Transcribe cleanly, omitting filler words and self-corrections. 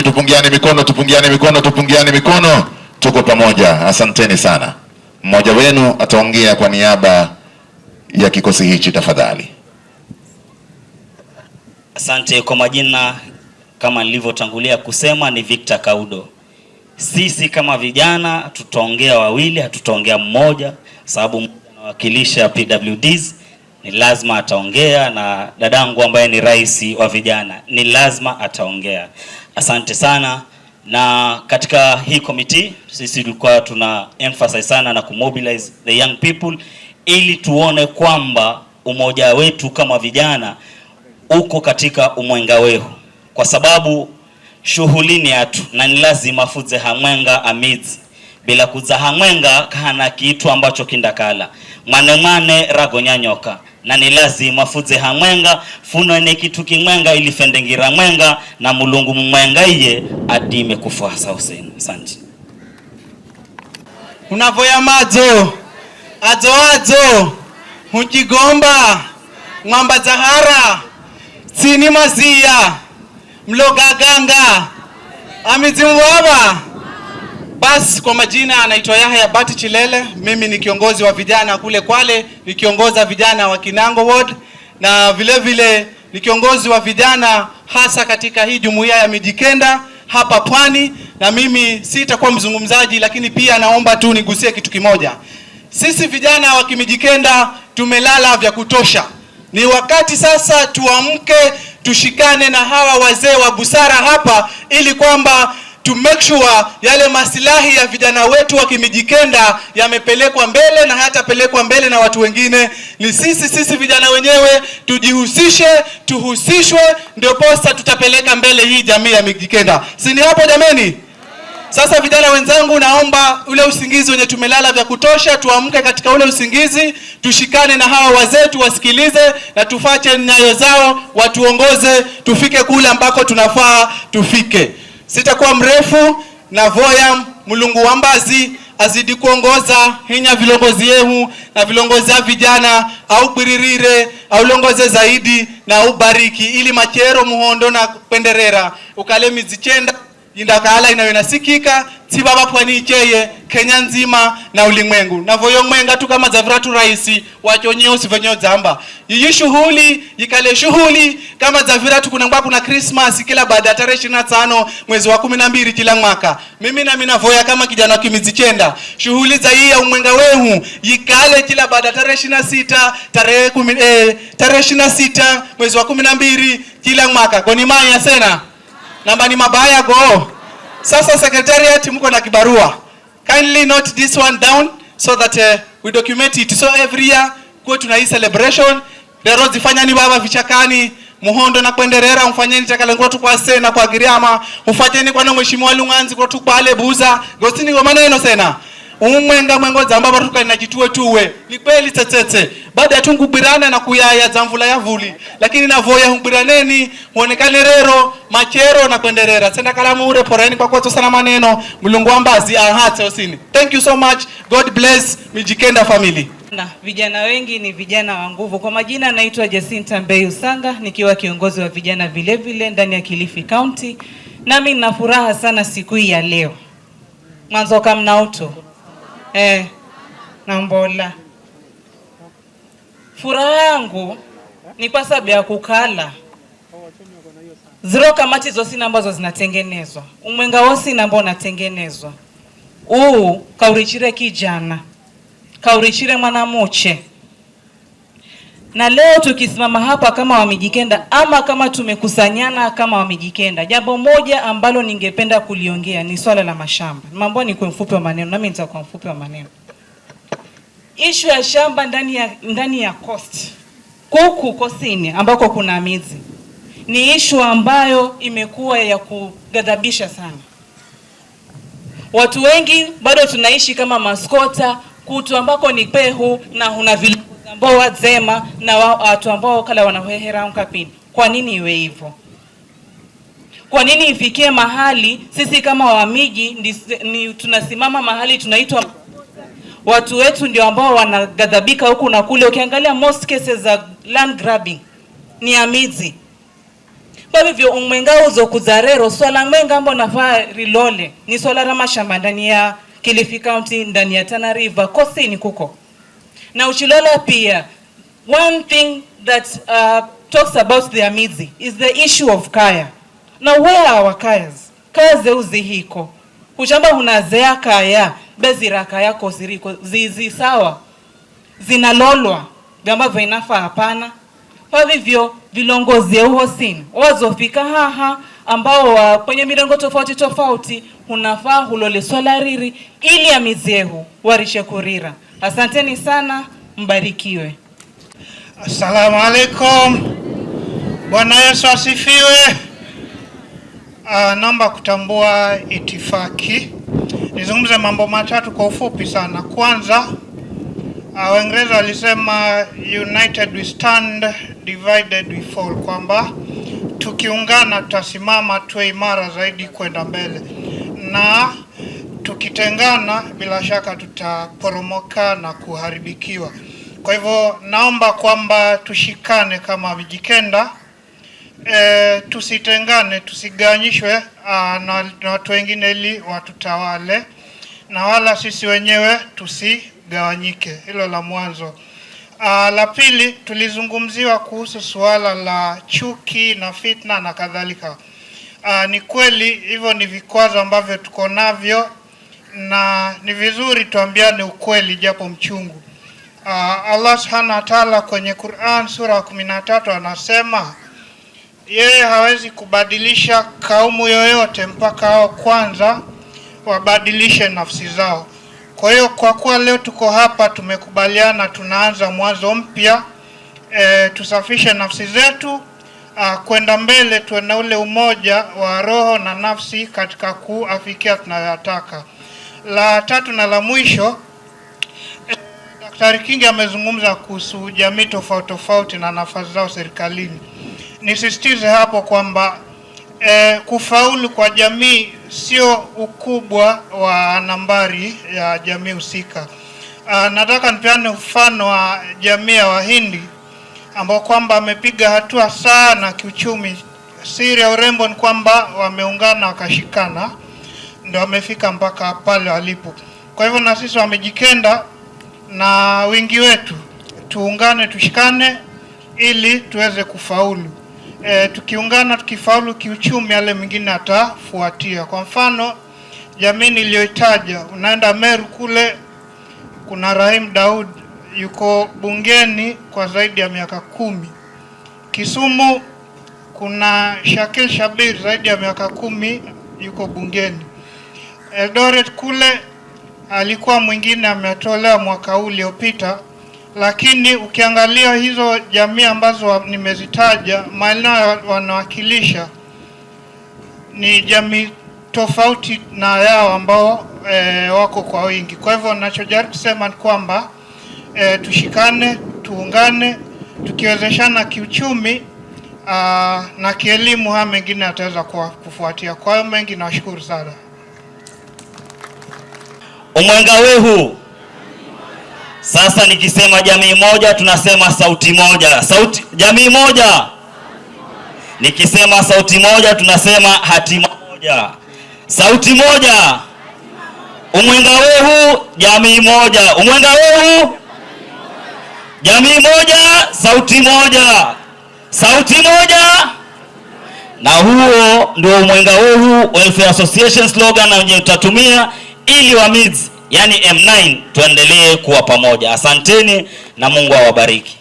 tupungiane mikono, tupungiane mikono, tupungiane mikono. Tuko pamoja. Asanteni sana. Mmoja wenu ataongea kwa niaba ya kikosi hichi tafadhali. Asante. Kwa majina kama nilivyotangulia kusema ni Victor Kaudo. Sisi kama vijana tutaongea wawili, hatutaongea mmoja, sababu mmoja anawakilisha PWDs, ni lazima ataongea, na dadangu ambaye ni rais wa vijana ni lazima ataongea. Asante sana. Na katika hii committee sisi tulikuwa tuna emphasize sana na kumobilize the young people ili tuone kwamba umoja wetu kama vijana uko katika umwenga wehu, kwa sababu shughuli ni atu na ni lazima fuze hamwenga amizi bila kuza hamwenga kana kitu ambacho kindakala mane ragonyanyoka, na ni lazima fuze hamwenga funo ene kitu kimwenga ili fendengira mwenga na mulungu mwenga iye adime kufuasa Hussein. Asante. Unavoya madzo adzo Mukigomba Mwamba Zahara Sini Mazia Mlogaganga Amizimu baba. Basi kwa majina anaitwa Yahya Bati Chilele. Mimi ni kiongozi wa vijana kule Kwale, nikiongoza vijana wa Kinango Ward, na vile vile ni kiongozi wa vijana hasa katika hii jumuiya ya Mijikenda hapa Pwani. Na mimi sitakuwa mzungumzaji, lakini pia naomba tu nigusie kitu kimoja. Sisi vijana wa Kimijikenda tumelala vya kutosha. Ni wakati sasa tuamke, tushikane na hawa wazee wa busara hapa, ili kwamba to make sure yale maslahi ya vijana wetu wa Kimijikenda yamepelekwa mbele na hayatapelekwa mbele na watu wengine. Ni sisi vijana wenyewe tujihusishe, tuhusishwe, ndio posta tutapeleka mbele hii jamii ya Mijikenda. Si ni hapo jameni? Sasa vijana wenzangu, naomba ule usingizi wenye tumelala vya kutosha tuamke katika ule usingizi, tushikane na hawa wazee, tuwasikilize na tufuate nyayo zao, watuongoze tufike kule ambako tunafaa tufike. Sitakuwa mrefu, na voya Mulungu Wambazi azidi kuongoza hinya vilongozi yehu na vilongozi ya vijana au biririre au longoze zaidi na ubariki, ili machero muhondo na penderera ukale Mijikenda indakala inayonasikika tibaba Pwani icheye Kenya nzima na ulimwengu. Na voyo mwenga tu kama Zaviratu raisi wachonye usivenyo zamba iyi shughuli yikale shughuli kama Zaviratu kuna Christmas kila baada ya tarehe 25 mwezi wa 12 kila mwaka. Mimi na mimi navoya kama kijana wa Kimijikenda shughuli za hii ya umwenga wehu yikale kila baada ya tarehe 26 tarehe 26 mwezi wa 12 kila mwaka. Koni maya sena namba ni mabaya go. Sasa secretariat mko na kibarua, kindly note this one down so that we document it. So every year kwa tuna hii celebration lero zifanya ni baba vichakani muhondo na kwenderera mfanyeni chakalengo tu kwa sena kwa Giriama, ufanyeni kwa mheshimiwa Lunganzi kwa tu kwa ale buza gosini kwa maneno sena umwenga mwengo zamba batuka na kituwe tuwe ni kweli tetete baada ya tungubirana na kuyaya zamvula ya vuli, lakini na voya humbiraneni muonekane rero machero na kwenderera senda kalamu ure poreni kwa kwetu sana maneno Mulungu Wambazi ahate osini. Thank you so much. God bless Mijikenda family. Na vijana wengi ni vijana wa nguvu. Kwa majina naitwa Jacinta Mbeyu Sanga, nikiwa kiongozi wa vijana vile vile ndani ya Kilifi County. Nami nina furaha sana siku hii ya leo. Mwanzo kama mnauto na mbola. Furaha yangu ni kwa sababu ya kukala zero kamati zosi ambazo zinatengenezwa, umwenga wosi ambao unatengenezwa kaurichire kijana, kaurichire mwanamuche. Na leo tukisimama hapa kama Wamijikenda ama kama tumekusanyana kama Wamijikenda, jambo moja ambalo ningependa kuliongea ni swala la mashamba. Mambo ni kwa mfupi wa maneno, nami nitakuwa mfupi wa maneno. Issue ya shamba ndani ya coast kuku kosini ambako kuna mizi ni issue ambayo imekuwa ya kugadhabisha sana. Watu wengi bado tunaishi kama maskota kutu ambako ni pehu na huna vile ambao wazema na watu ambao kala wanahehera unkapini. Kwa nini iwe hivyo? Kwa nini ifikie mahali sisi kama wamiji tunasimama mahali tunaitwa watu wetu ndio ambao wanagadhabika huku na kule? Ukiangalia most cases za land grabbing ni amizi. Kwa hivyo umwenga uzo kuzarero swala mwenga ambo nafaa rilole ni swala la mashamba ndani ya Kilifi County, ndani ya Tana River Kusini kuko. Na uchilola pia, one thing that talks about their midzi is the issue of kaya. Now where are our kayas? Kaya zeuzi hiko. Kuchamba hunazea kaya, bezira kaya kosiriko, zizi sawa. Zinalolwa, gamba vainafa hapana. Kwa hivyo vilongozi uhosini wazofika haha ambao kwenye mirengo tofauti tofauti hunafaa hulole swala riri ili ya miziehu warishe kurira. Asanteni sana, mbarikiwe. Assalamu alaikum. Bwana Yesu asifiwe. Naomba kutambua itifaki. Nizungumze mambo matatu kwa ufupi sana. Kwanza, Waingereza walisema united we stand, divided we fall, kwamba tukiungana tutasimama tuwe imara zaidi kwenda mbele, na tukitengana bila shaka tutaporomoka na kuharibikiwa. Kwa hivyo naomba kwamba tushikane kama Vijikenda, tusitengane, tusiganyishwe na watu wengine ili watutawale, na wala sisi wenyewe tusigawanyike. Hilo la mwanzo. La pili, tulizungumziwa kuhusu suala la chuki na fitna na kadhalika. Ni kweli hivyo ni vikwazo ambavyo tuko navyo, na ni vizuri tuambiane ukweli japo mchungu. Allah Subhanahu wa Ta'ala kwenye Qur'an sura 13 anasema yeye hawezi kubadilisha kaumu yoyote mpaka hao kwanza wabadilishe nafsi zao. Kwa hiyo kwa kuwa leo tuko hapa, tumekubaliana tunaanza mwanzo mpya, tusafishe nafsi zetu, kwenda mbele, tuwe na ule umoja wa roho na nafsi katika kuafikia tunayotaka. La tatu na la mwisho, Daktari Kingi amezungumza kuhusu jamii tofauti tofauti na nafasi zao serikalini. Nisisitize hapo kwamba kufaulu kwa jamii sio ukubwa wa nambari ya jamii husika. Nataka nipeane mfano wa jamii ya Wahindi ambao kwamba wamepiga hatua sana kiuchumi. Siri ya urembo ni kwamba wameungana wakashikana ndio wamefika mpaka pale walipo. Kwa hivyo na sisi Wamijikenda na wingi wetu tuungane, tushikane ili tuweze kufaulu. Tukiungana, tukifaulu kiuchumi, yale mengine atafuatia. Kwa mfano, jamii niliyoitaja, unaenda Meru kule kuna Rahim Daud yuko bungeni kwa zaidi ya miaka 10. Kisumu kuna Shakil Shabir zaidi ya miaka 10 yuko bungeni. Eldoret kule alikuwa mwingine ametolewa mwaka uliopita. Lakini ukiangalia hizo jamii ambazo nimezitaja, maeneo wanawakilisha ni jamii tofauti na yao ambao wako kwa wingi. Kwa hivyo ninachojaribu kusema ni kwamba tushikane, tuungane, tukiwezeshana kiuchumi na kielimu, haya mengine ataweza kufuatia. Kwa hiyo mengi, nawashukuru sana. Umwenga wehu. Sasa nikisema jamii moja tunasema sauti moja. Sauti jamii moja. Nikisema sauti moja tunasema hatima moja. Sauti moja. Umwenga wehu, jamii moja. Umwenga wehu, jamii moja, sauti moja. Sauti moja. Na huo ndio Umwenga wehu Welfare Association slogan na wenye utatumia ili wa MIDS, yani M9, tuendelee kuwa pamoja. Asanteni na Mungu awabariki.